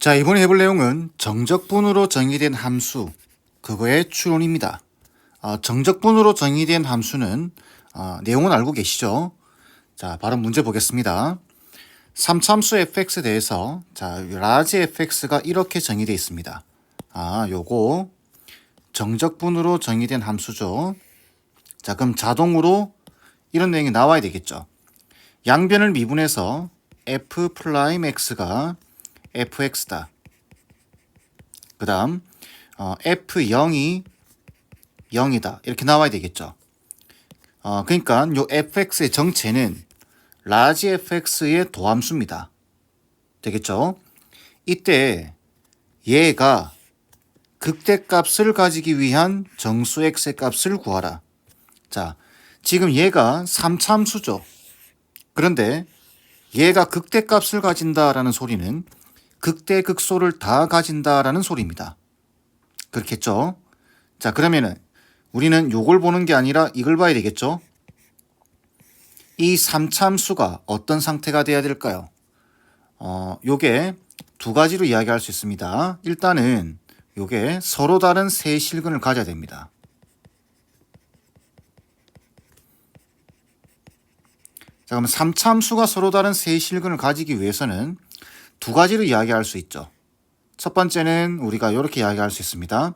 자, 이번에 해볼 내용은 정적분으로 정의된 함수, 그거의 추론입니다. 정적분으로 정의된 함수는 내용은 알고 계시죠? 자, 바로 문제 보겠습니다. 3차함수 fx에 대해서 라지 fx가 이렇게 정의되어 있습니다. 요거 정적분으로 정의된 함수죠. 자, 그럼 자동으로 이런 내용이 나와야 되겠죠. 양변을 미분해서 f'x가 fx다. 그 다음 f0이 0이다. 이렇게 나와야 되겠죠. 그러니까 요 fx의 정체는 라지 fx의 도함수입니다. 되겠죠? 이때 얘가 극대값을 가지기 위한 정수 x의 값을 구하라. 자, 지금 얘가 3차함수죠. 그런데 얘가 극대값을 가진다라는 소리는 극대 극소를 다 가진다라는 소리입니다. 그렇겠죠? 자, 그러면은 우리는 요걸 보는 게 아니라 이걸 봐야 되겠죠? 이 3차함수가 어떤 상태가 돼야 될까요? 요게 두 가지로 이야기할 수 있습니다. 일단은 요게 서로 다른 세 실근을 가져야 됩니다. 자, 그럼 3차함수가 서로 다른 세 실근을 가지기 위해서는 두 가지로 이야기할 수 있죠. 첫 번째는 우리가 이렇게 이야기할 수 있습니다.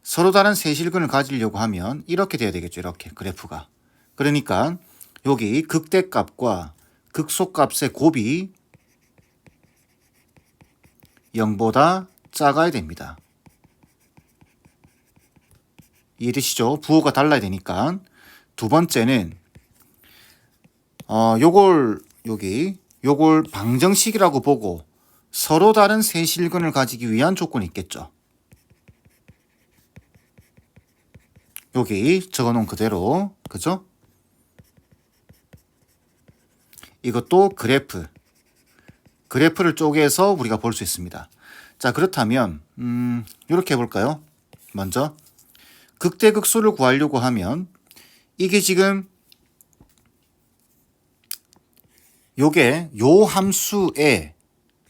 서로 다른 세 실근을 가지려고 하면 이렇게 돼야 되겠죠. 이렇게 그래프가. 그러니까 여기 극대값과 극소값의 곱이 0보다 작아야 됩니다. 이해되시죠? 부호가 달라야 되니까. 두 번째는 요걸 방정식이라고 보고 서로 다른 세 실근을 가지기 위한 조건이 있겠죠. 여기 적어놓은 그대로, 그죠? 이것도 그래프를 쪼개서 우리가 볼 수 있습니다. 자, 그렇다면 이렇게 해볼까요? 먼저 극대극소를 구하려고 하면 이게 지금 요게 요 함수에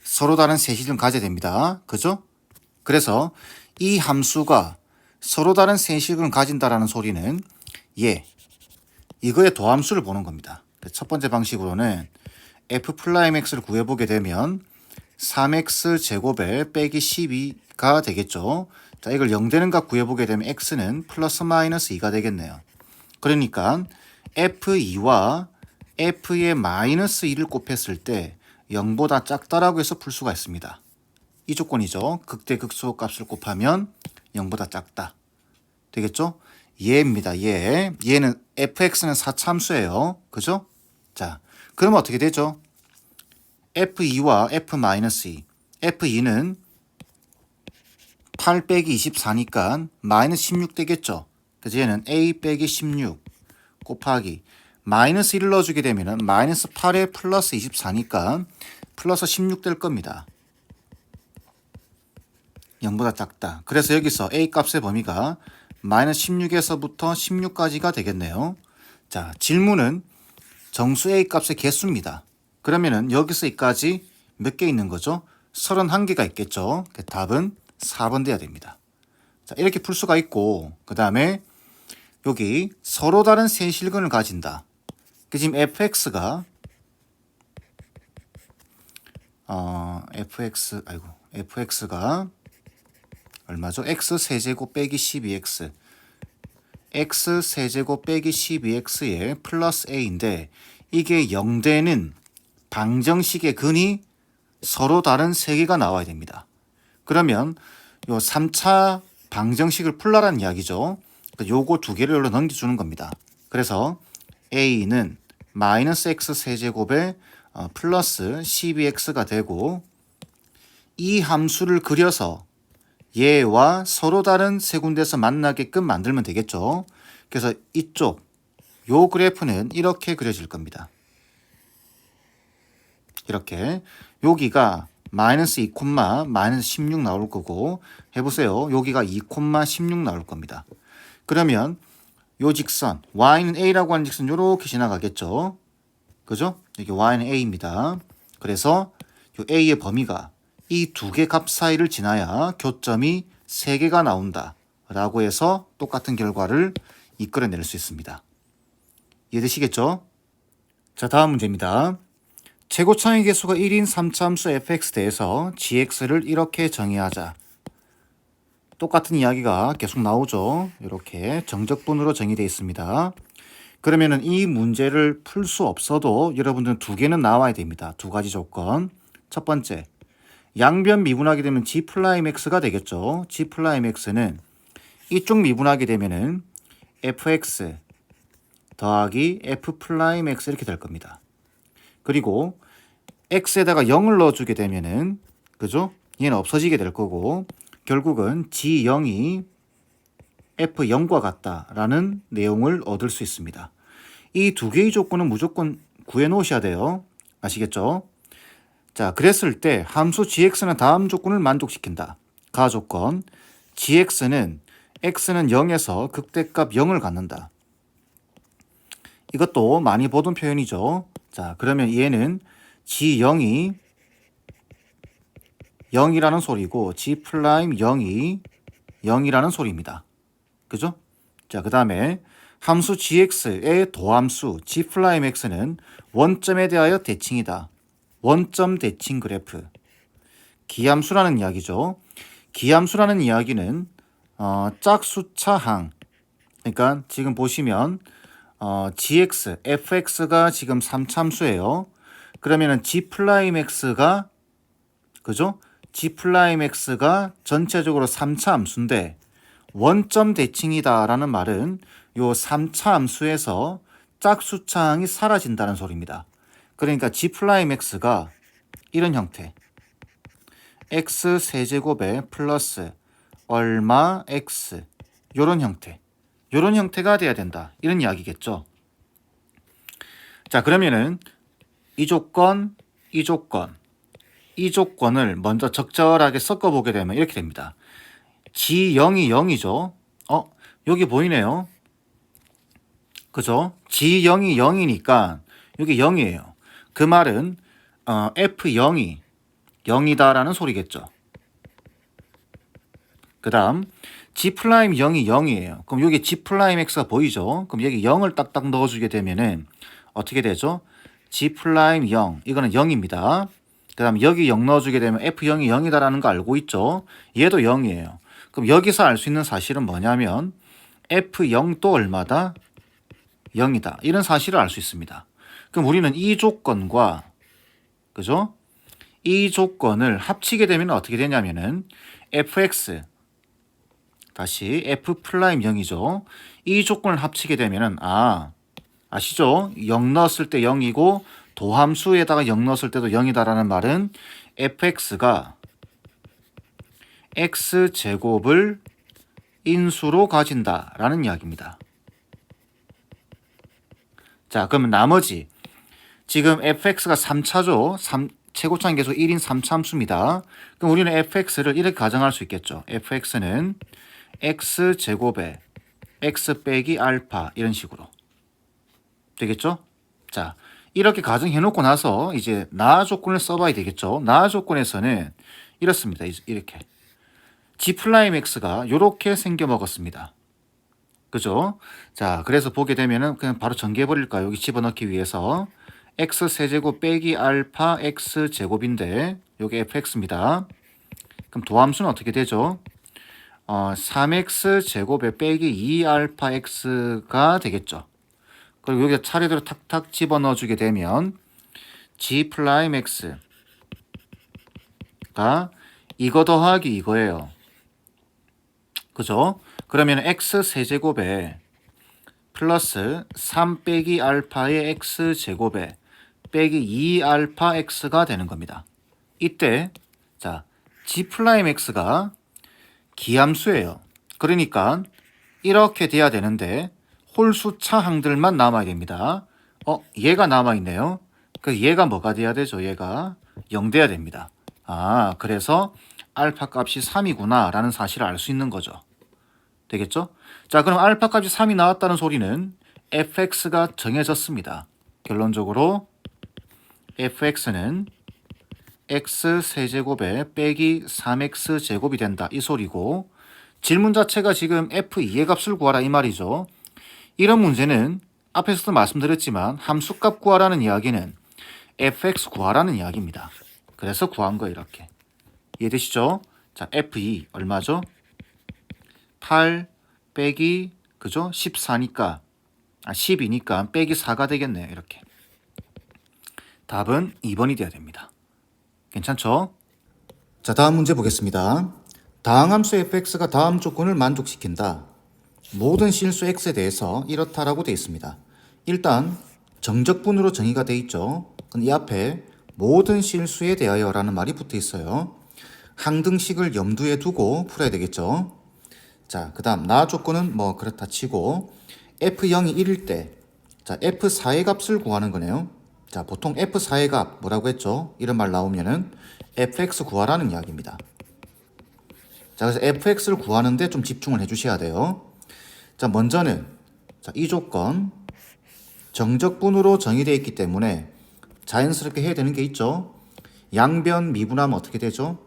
서로 다른 세 실근을 가져야 됩니다. 그죠? 그래서 이 함수가 서로 다른 세 실근을 가진다라는 소리는 이거의 도함수를 보는 겁니다. 첫 번째 방식으로는 f'x를 구해보게 되면 3x 제곱에 빼기 12가 되겠죠. 자, 이걸 0되는 값 구해보게 되면 x는 플러스 마이너스 2가 되겠네요. 그러니까 f2와 f의 마이너스 2를 곱했을 때 0보다 작다라고 해서 풀 수가 있습니다. 이 조건이죠. 극대 극소 값을 곱하면 0보다 작다. 되겠죠? 얘입니다. 얘는 fx는 4차함수예요. 그죠? 자, 그러면 어떻게 되죠? f2와 f-2. f2는 8 빼기 24니까 마이너스 16 되겠죠? 그래서 얘는 a 빼기 16 곱하기 마이너스 1을 넣어주게 되면 마이너스 8에 플러스 24니까 플러스 16 될 겁니다. 0보다 작다. 그래서 여기서 a 값의 범위가 마이너스 16에서부터 16까지가 되겠네요. 자, 질문은 정수 a 값의 개수입니다. 그러면은 여기서 여기까지 몇 개 있는 거죠? 31개가 있겠죠. 답은 4번 돼야 됩니다. 자, 이렇게 풀 수가 있고, 그 다음에 여기 서로 다른 세 실근을 가진다. 지금 fx가 fx가 얼마죠? x 세제곱 빼기 12x x 세제곱 빼기 12x에 플러스 a인데 이게 0되는 방정식의 근이 서로 다른 3개가 나와야 됩니다. 그러면 요 3차 방정식을 풀라라는 이야기죠. 요거 두 개를 여기로 넘겨주는 겁니다. 그래서 a는 마이너스 x 세제곱에 플러스 12x가 되고 이 함수를 그려서 얘와 서로 다른 세 군데서 만나게끔 만들면 되겠죠. 그래서 이쪽 요 그래프는 이렇게 그려질 겁니다. 이렇게 여기가 마이너스 2, 마이너스 16 나올 거고 해보세요. 여기가 2, 16 나올 겁니다. 그러면 요 직선 y는 a라고 하는 직선 이렇게 지나가겠죠. 그죠? 이게 y는 a입니다. 그래서 요 a의 범위가 이 두 개 값 사이를 지나야 교점이 3개가 나온다 라고 해서 똑같은 결과를 이끌어낼 수 있습니다. 이해되시겠죠? 자, 다음 문제입니다. 최고차의 개수가 1인 3차함수 fx대에서 gx를 이렇게 정의하자. 똑같은 이야기가 계속 나오죠. 이렇게 정적분으로 정의되어 있습니다. 그러면은 이 문제를 풀 수 없어도 여러분들은 두 개는 나와야 됩니다. 두 가지 조건. 첫 번째, 양변 미분하게 되면 g'x가 되겠죠. g'x는 이쪽 미분하게 되면은 fx 더하기 f'x 이렇게 될 겁니다. 그리고 x에다가 0을 넣어주게 되면은 그죠? 얘는 없어지게 될 거고 결국은 g0이 f0과 같다라는 내용을 얻을 수 있습니다. 이 두 개의 조건은 무조건 구해 놓으셔야 돼요. 아시겠죠? 자, 그랬을 때 함수 gx는 다음 조건을 만족시킨다. 가 조건 gx는 x는 0에서 극대값 0을 갖는다. 이것도 많이 보던 표현이죠. 자, 그러면 얘는 g0이 0이라는 소리고 g'0이 0이라는 소리입니다. 그죠? 자, 그 다음에 함수 gx의 도함수 g'x는 원점에 대하여 대칭이다. 원점 대칭 그래프. 기함수라는 이야기죠. 기함수라는 이야기는 짝수차항. 그러니까 지금 보시면 gx, fx가 지금 3참수예요. 그러면은 g'x가 그죠? g'x가 전체적으로 3차 함수인데 원점 대칭이다라는 말은 요 3차 함수에서 짝수차항이 사라진다는 소리입니다. 그러니까 g'x가 이런 형태. x 세제곱에 플러스 얼마 x 요런 형태. 요런 형태가 돼야 된다. 이런 이야기겠죠. 자, 그러면은 이 조건, 이 조건, 이 조건을 먼저 적절하게 섞어보게 되면 이렇게 됩니다. g0이 0이죠. 여기 보이네요. 그죠? g0이 0이니까 여기 0이에요. 그 말은 f0이 0이다라는 소리겠죠. 그 다음 g'0이 0이에요. 그럼 여기 g'x가 보이죠? 그럼 여기 0을 딱딱 넣어주게 되면은 어떻게 되죠? g'0 이거는 0입니다. 그 다음 여기 0 넣어주게 되면 f0이 0이다라는 거 알고 있죠? 얘도 0이에요. 그럼 여기서 알 수 있는 사실은 뭐냐면 f0도 얼마다? 0이다. 이런 사실을 알 수 있습니다. 그럼 우리는 이 조건과 그죠? 이 조건을 합치게 되면 어떻게 되냐면은 fx 다시 f'0이죠. 이 조건을 합치게 되면은 아시죠? 0 넣었을 때 0이고 도함수에다가 0 넣었을 때도 0이다라는 말은 fx가 x제곱을 인수로 가진다라는 이야기입니다. 자, 그러면 나머지 지금 fx가 3차죠. 최고차항 계수 1인 3참수입니다. 그럼 우리는 fx를 이렇게 가정할 수 있겠죠. fx는 x제곱에 x 빼기 알파 이런 식으로 되겠죠? 자, 이렇게 가정해놓고 나서 이제 나 조건을 써봐야 되겠죠. 나 조건에서는 이렇습니다. 이렇게 g'x가 이렇게 생겨 먹었습니다. 그죠? 자, 그래서 보게 되면은 그냥 바로 전개해버릴까요? 여기 집어넣기 위해서 x 세제곱 빼기 알파 x 제곱인데 여기 fx입니다. 그럼 도함수는 어떻게 되죠? 3x 제곱에 빼기 2알파 x가 되겠죠. 그리고 여기다 차례대로 탁탁 집어넣어 주게 되면 g'x가 이거 더하기 이거예요. 그죠? 그러면 x 세제곱에 플러스 3 빼기 알파의 x 제곱에 빼기 2알파 x가 되는 겁니다. 이때 자 g'x가 기함수예요. 그러니까 이렇게 돼야 되는데 홀수 차항들만 남아야 됩니다. 얘가 남아있네요. 그 얘가 뭐가 돼야 되죠? 얘가 0 돼야 됩니다. 그래서 알파 값이 3이구나 라는 사실을 알 수 있는 거죠. 되겠죠? 자, 그럼 알파 값이 3이 나왔다는 소리는 fx가 정해졌습니다. 결론적으로 fx는 x 세제곱에 빼기 3x 제곱이 된다 이 소리고, 질문 자체가 지금 f2의 값을 구하라 이 말이죠. 이런 문제는 앞에서도 말씀드렸지만 함수값 구하라는 이야기는 fx 구하라는 이야기입니다. 그래서 구한 거예요. 이렇게 이해되시죠? 자, f2 얼마죠? 8 빼기 그죠? 14니까 12니까 빼기 4가 되겠네요. 이렇게 답은 2번이 돼야 됩니다. 괜찮죠? 자, 다음 문제 보겠습니다. 다항함수 fx가 다음 조건을 만족시킨다. 모든 실수 x에 대해서 이렇다라고 되어 있습니다. 일단 정적분으로 정의가 되어 있죠. 이 앞에 모든 실수에 대하여라는 말이 붙어 있어요. 항등식을 염두에 두고 풀어야 되겠죠. 자, 그 다음 나 조건은 뭐 그렇다 치고 f0이 1일 때, 자, f4의 값을 구하는 거네요. 자, 보통 f4의 값 뭐라고 했죠? 이런 말 나오면은 fx 구하라는 이야기입니다. 자, 그래서 fx를 구하는데 좀 집중을 해주셔야 돼요. 자, 먼저는 자, 이 조건 정적분으로 정의되어 있기 때문에 자연스럽게 해야 되는 게 있죠. 양변 미분하면 어떻게 되죠?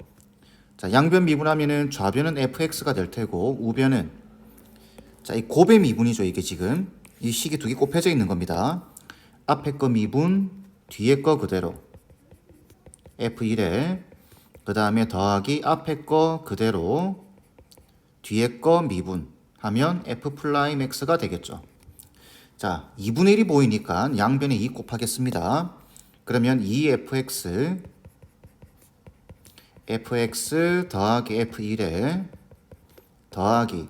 자, 양변 미분하면은 좌변은 fx가 될 테고 우변은, 자, 이 곱의 미분이죠. 이게 지금 이 식이 두 개 곱해져 있는 겁니다. 앞에 거 미분, 뒤에 거 그대로 f1에 그 다음에 더하기 앞에 거 그대로 뒤에 거 미분 하면 f'(x가) 되겠죠. 자, 2분의 1이 보이니까 양변에 2 곱하겠습니다. 그러면 2fx fx 더하기 f1에 더하기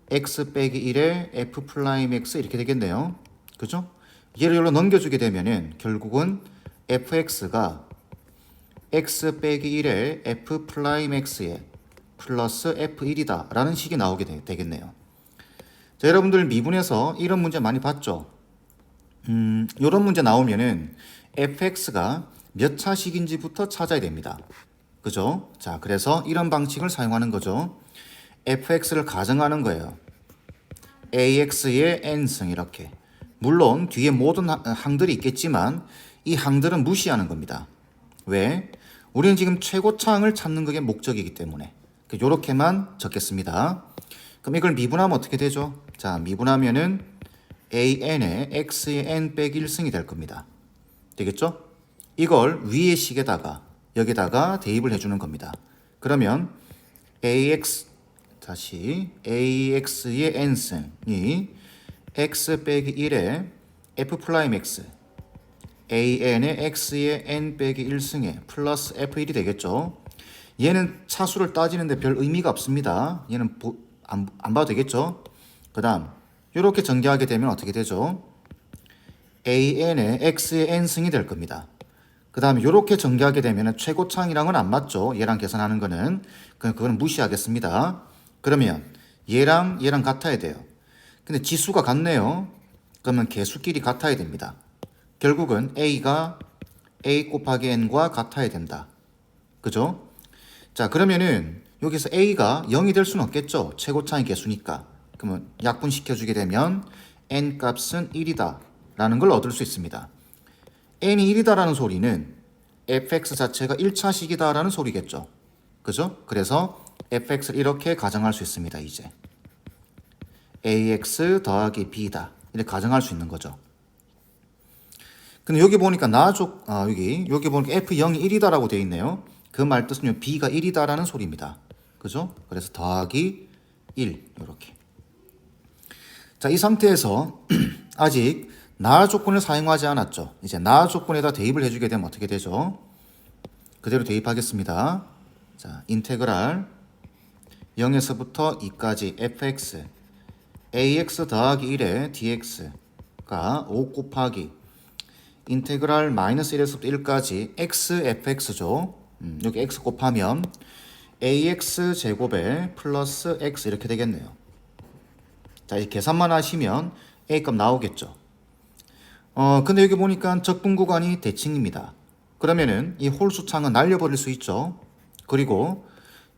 x 빼기 1에 f'(x) 이렇게 되겠네요. 그죠? 얘를 여기로 넘겨주게 되면은 결국은 fx가 x 빼기 1에 f'(x에 플러스 f1이다 라는 식이 나오게 되겠네요. 자, 여러분들 미분에서 이런 문제 많이 봤죠? 이런 문제 나오면은 fx가 몇 차식인지부터 찾아야 됩니다. 그죠? 자, 그래서 이런 방식을 사용하는 거죠. fx를 가정하는 거예요. ax의 n승 이렇게. 물론 뒤에 모든 항들이 있겠지만 이 항들은 무시하는 겁니다. 왜? 우리는 지금 최고차항을 찾는 게 목적이기 때문에 이렇게만 적겠습니다. 그럼 이걸 미분하면 어떻게 되죠? 자, 미분하면은 an의 x의 n 빼기 1승이 될 겁니다. 되겠죠? 이걸 위의 식에다가 여기다가 대입을 해주는 겁니다. 그러면 ax의 n승이 x 빼기 1에 f'(x) an의 x의 n 빼기 1승에 플러스 f1이 되겠죠. 얘는 차수를 따지는데 별 의미가 없습니다. 얘는 안 봐도 되겠죠. 그 다음 이렇게 전개하게 되면 어떻게 되죠? an의 x의 n승이 될 겁니다. 그 다음에 이렇게 전개하게 되면 최고차항이랑은 안 맞죠. 얘랑 계산하는 거는. 그건 무시하겠습니다. 그러면 얘랑 같아야 돼요. 근데 지수가 같네요. 그러면 개수끼리 같아야 됩니다. 결국은 a가 a 곱하기 n과 같아야 된다. 그죠? 자, 그러면은 여기서 a가 0이 될 수는 없겠죠. 최고차항 개수니까. 그러면 약분시켜주게 되면 n 값은 1이다 라는 걸 얻을 수 있습니다. n이 1이다 라는 소리는 fx 자체가 1차식이다 라는 소리겠죠. 그죠? 그래서 fx를 이렇게 가정할 수 있습니다. 이제 ax 더하기 b다 이렇게 가정할 수 있는 거죠. 근데 여기 보니까 여기 보니까 f0이 1이다 라고 되어 있네요. 그 말 뜻은 b가 1이다 라는 소리입니다. 그죠? 그래서 더하기 1 이렇게. 자, 이 상태에서 아직 나 조건을 사용하지 않았죠. 이제 나 조건에다 대입을 해주게 되면 어떻게 되죠? 그대로 대입하겠습니다. 자, 인테그랄 0에서부터 2까지 fx ax 더하기 1에 dx가 5 곱하기 인테그랄 마이너스 1에서부터 1까지 x fx죠. 여기 x 곱하면 ax 제곱에 플러스 x 이렇게 되겠네요. 자, 이 계산만 하시면 a 값 나오겠죠. 근데 여기 보니까 적분 구간이 대칭입니다. 그러면은 이 홀수창은 날려버릴 수 있죠. 그리고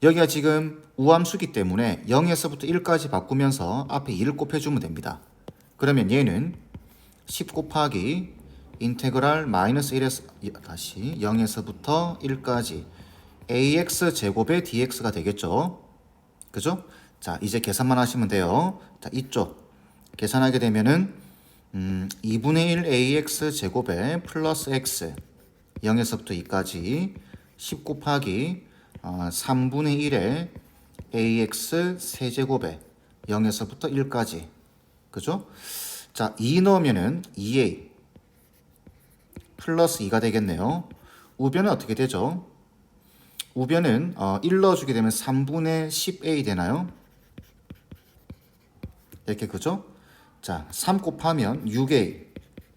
여기가 지금 우함수기 때문에 0에서부터 1까지 바꾸면서 앞에 2를 곱해주면 됩니다. 그러면 얘는 10 곱하기 인테그랄 마이너스 1에서 다시 0에서부터 1까지 ax 제곱의 dx가 되겠죠. 그죠? 자, 이제 계산만 하시면 돼요. 자, 이쪽 계산하게 되면은 2분의 1 ax 제곱에 플러스 x 0에서부터 2까지 10 곱하기 3분의 1에 ax 세제곱에 0에서부터 1까지 그죠? 자, 2 넣으면은 2a 플러스 2가 되겠네요. 우변은 어떻게 되죠? 우변은 1 넣어주게 되면 3분의 10a 되나요? 이렇게 그죠? 자, 3 곱하면 6a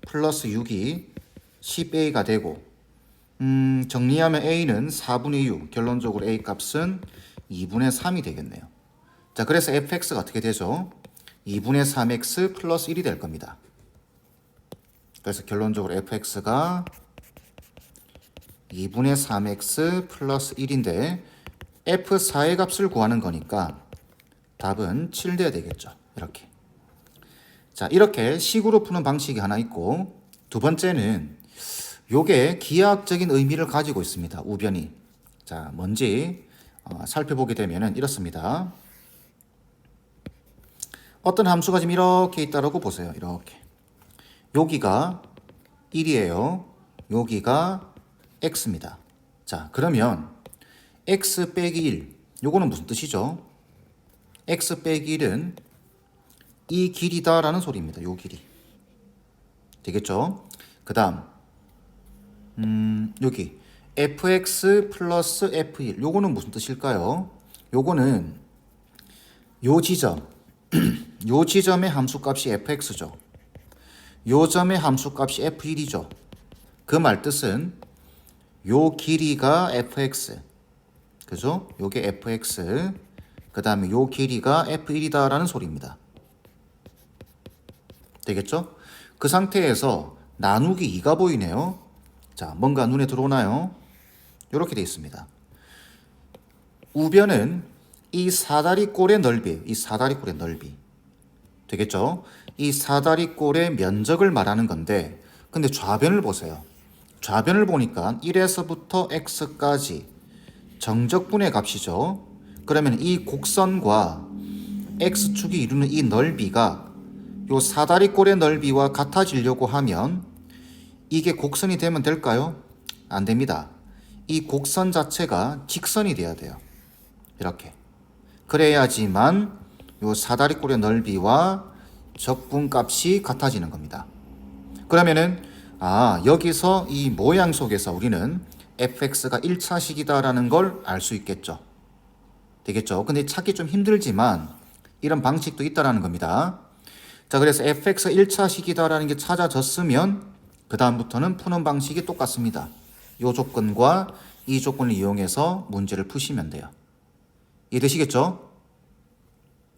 플러스 6이 10a가 되고 정리하면 a는 4분의 6 결론적으로 a 값은 2분의 3이 되겠네요. 자, 그래서 fx가 어떻게 되죠? 2분의 3x 플러스 1이 될 겁니다. 그래서 결론적으로 fx가 2분의 3x 플러스 1인데 f4의 값을 구하는 거니까 답은 7 돼야 되겠죠. 이렇게. 자, 이렇게 식으로 푸는 방식이 하나 있고 두 번째는 요게 기하학적인 의미를 가지고 있습니다. 우변이. 자, 뭔지 살펴보게 되면은 이렇습니다. 어떤 함수가 지금 이렇게 있다라고 보세요. 이렇게. 여기가 1이에요. 여기가 x입니다. 자, 그러면 x 빼기 1. 요거는 무슨 뜻이죠? x 빼기 1은 이 길이다라는 소리입니다. 요 길이. 되겠죠? 그 다음 여기 fx 플러스 f1 요거는 무슨 뜻일까요? 요거는 요 지점 요 지점의 함수값이 fx죠. 요 점의 함수값이 f1이죠. 그 말뜻은 요 길이가 fx 그죠? 요게 fx 그 다음에 요 길이가 f1이다 라는 소리입니다. 되겠죠? 그 상태에서 나누기 2가 보이네요. 자, 뭔가 눈에 들어오나요? 이렇게 되어 있습니다. 우변은 이 사다리꼴의 넓이, 이 사다리꼴의 넓이. 되겠죠? 이 사다리꼴의 면적을 말하는 건데, 근데 좌변을 보세요. 좌변을 보니까 1에서부터 x까지 정적분의 값이죠. 그러면 이 곡선과 x축이 이루는 이 넓이가 요 사다리꼴의 넓이와 같아지려고 하면 이게 곡선이 되면 될까요? 안 됩니다. 이 곡선 자체가 직선이 돼야 돼요. 이렇게. 그래야지만 요 사다리꼴의 넓이와 적분값이 같아지는 겁니다. 그러면은 여기서 이 모양 속에서 우리는 fx가 1차식이다라는 걸 알 수 있겠죠. 되겠죠. 근데 찾기 좀 힘들지만 이런 방식도 있다라는 겁니다. 자, 그래서 fx가 1차식이다라는 게 찾아졌으면 그 다음부터는 푸는 방식이 똑같습니다. 이 조건과 이 조건을 이용해서 문제를 푸시면 돼요. 이해되시겠죠?